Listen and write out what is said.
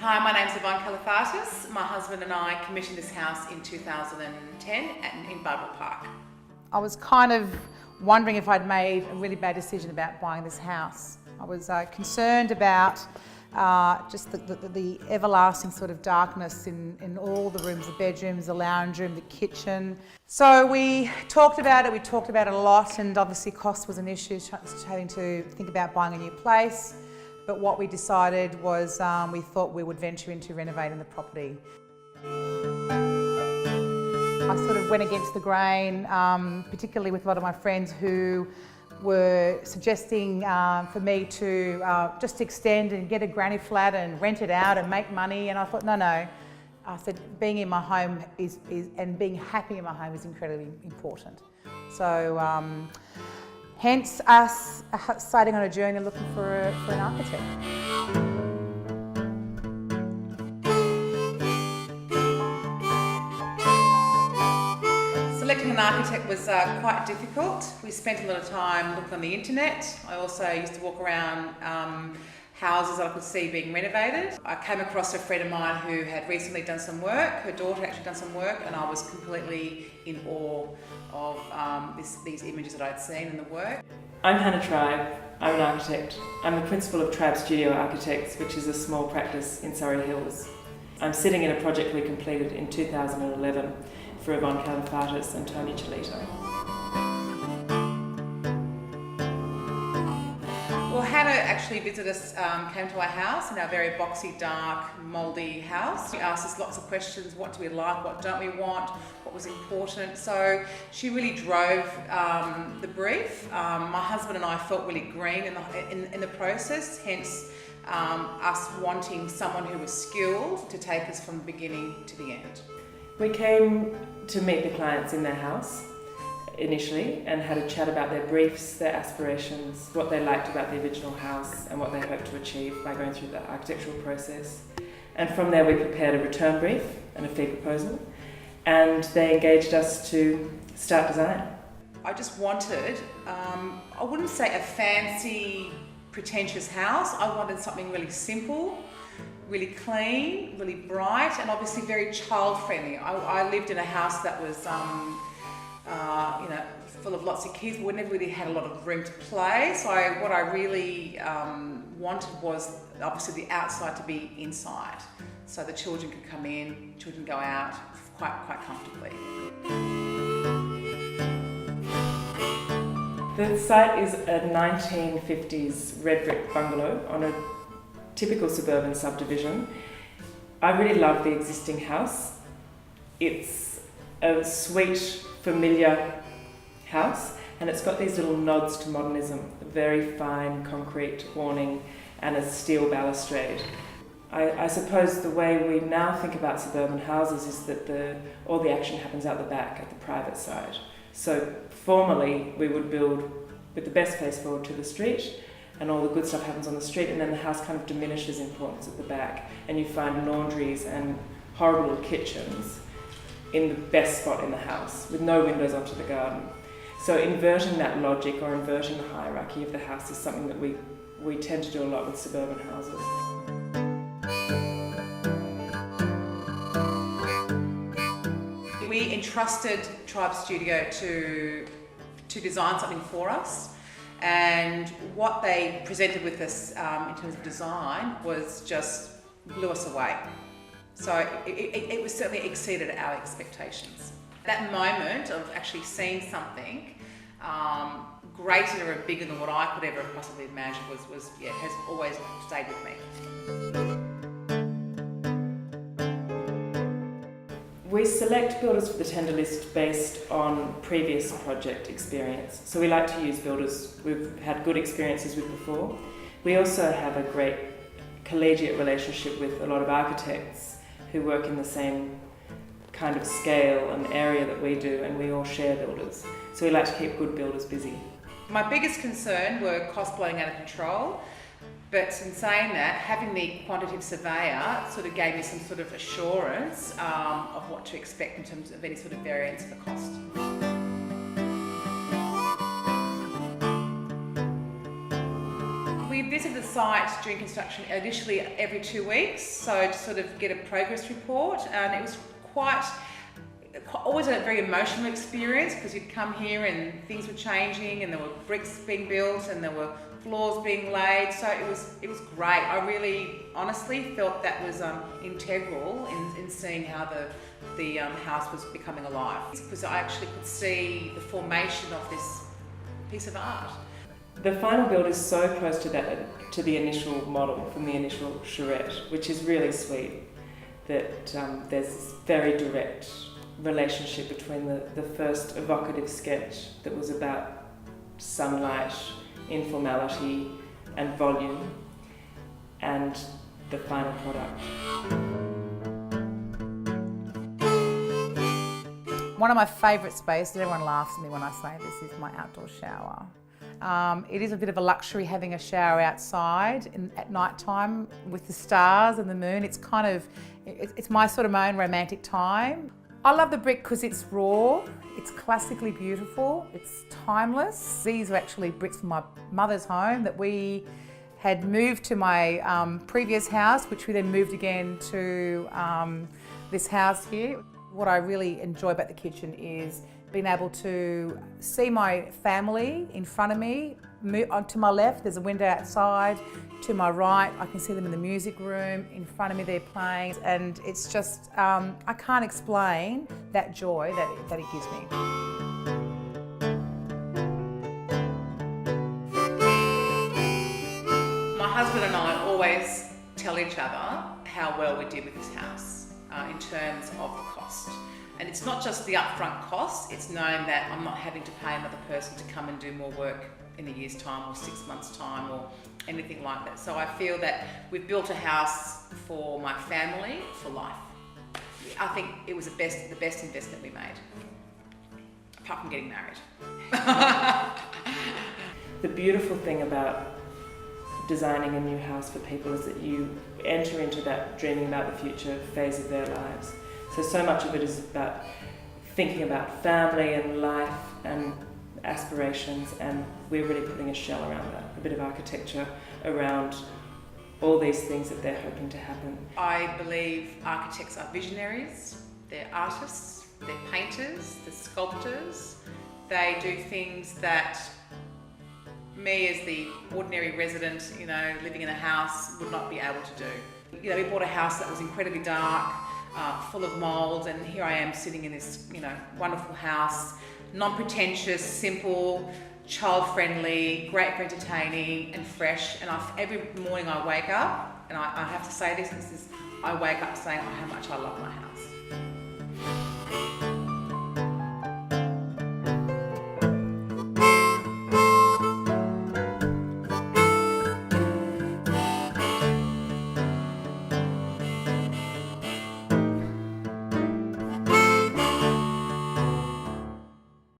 Hi, my name's Evonne Kalafatas. My husband and I commissioned this house in 2010 in Bardwell Park. I was kind of wondering if I'd made a really bad decision about buying this house. I was concerned about just the everlasting sort of darkness in all the rooms, the bedrooms, the lounge room, the kitchen. So we talked about it a lot, and obviously cost was an issue, having to think about buying a new place. But what we decided was we thought we would venture into renovating the property. I sort of went against the grain, particularly with a lot of my friends who were suggesting for me to just extend and get a granny flat and rent it out and make money, and I thought, no. I said being in my home and being happy in my home is incredibly important. So hence us starting on a journey looking for an architect. Selecting an architect was quite difficult. We spent a lot of time looking on the internet. I also used to walk around houses that I could see being renovated. I came across a friend of mine who had recently done some work. Her daughter had actually done some work, and I was completely in awe of these images that I'd seen in the work. I'm Hannah Tribe. I'm an architect. I'm the principal of Tribe Studio Architects, which is a small practice in Surrey Hills. I'm sitting in a project we completed in 2011 for Evonne Kalafatas and Tony Cholito. Well, Hannah actually visited us, came to our house in our very boxy, dark, mouldy house. She asked us lots of questions. What do we like? What don't we want? What was important? So she really drove the brief. My husband and I felt really green in the process, hence us wanting someone who was skilled to take us from the beginning to the end. We came to meet the clients in their house initially and had a chat about their briefs, their aspirations, what they liked about the original house and what they hoped to achieve by going through the architectural process. And from there we prepared a return brief and a fee proposal, and they engaged us to start design. I just wanted, I wouldn't say a fancy, pretentious house. I wanted something really simple, really clean, really bright, and obviously very child-friendly. I lived in a house that was full of lots of kids, but we never really had a lot of room to play. So what I really wanted was obviously the outside to be inside, so the children could come in, children go out quite comfortably. The site is a 1950s red brick bungalow on a typical suburban subdivision. I really love the existing house. It's a sweet, familiar house, and it's got these little nods to modernism, a very fine concrete awning and a steel balustrade. I suppose the way we now think about suburban houses is that all the action happens out the back at the private side. So formerly we would build with the best face forward to the street, and all the good stuff happens on the street, and then the house kind of diminishes importance at the back, and you find laundries and horrible little kitchens in the best spot in the house with no windows onto the garden. So inverting that logic or inverting the hierarchy of the house is something that we tend to do a lot with suburban houses. We entrusted Tribe Studio to design something for us, and what they presented with us in terms of design was just blew us away. So it was certainly exceeded our expectations. That moment of actually seeing something greater and bigger than what I could ever possibly imagine has always stayed with me. We select builders for the tender list based on previous project experience. So we like to use builders we've had good experiences with before. We also have a great collegiate relationship with a lot of architects who work in the same kind of scale and area that we do, and we all share builders. So we like to keep good builders busy. My biggest concern were costs blowing out of control. But in saying that, having the quantitative surveyor sort of gave me some sort of assurance of what to expect in terms of any sort of variance in the cost. We visited the site during construction initially every 2 weeks, so to sort of get a progress report, and it was always a very emotional experience because you'd come here and things were changing and there were bricks being built and there were floors being laid, so it was great. I really honestly felt that was integral in seeing how the house was becoming alive, because I actually could see the formation of this piece of art. The final build is so close to the initial model from the initial charrette, which is really sweet, that there's this very direct relationship between the first evocative sketch that was about sunlight, informality and volume, and the final product. One of my favourite spaces, everyone laughs at me when I say this, is my outdoor shower. It is a bit of a luxury having a shower outside at night time with the stars and the moon. It's my sort of my own romantic time. I love the brick because it's raw, it's classically beautiful, it's timeless. These are actually bricks from my mother's home that we had moved to my previous house, which we then moved again to this house here. What I really enjoy about the kitchen is being able to see my family in front of me. To my left, there's a window outside. To my right, I can see them in the music room. In front of me, they're playing. And it's just, I can't explain that joy that it gives me. My husband and I always tell each other how well we did with this house in terms of the cost. And it's not just the upfront cost, it's knowing that I'm not having to pay another person to come and do more work in a year's time or 6 months' time or anything like that. So I feel that we've built a house for my family for life. I think it was the best investment we made, apart from getting married. The beautiful thing about designing a new house for people is that you enter into that dreaming about the future phase of their lives. So much of it is about thinking about family and life and aspirations, and we're really putting a shell around that, a bit of architecture around all these things that they're hoping to happen. I believe architects are visionaries, they're artists, they're painters, they're sculptors. They do things that me as the ordinary resident, living in a house would not be able to do. We bought a house that was incredibly dark, full of mould, and here I am sitting in this, wonderful house, non-pretentious, simple, child-friendly, great for entertaining and fresh. And every morning I wake up, and I have to say this, I wake up saying how much I love my house.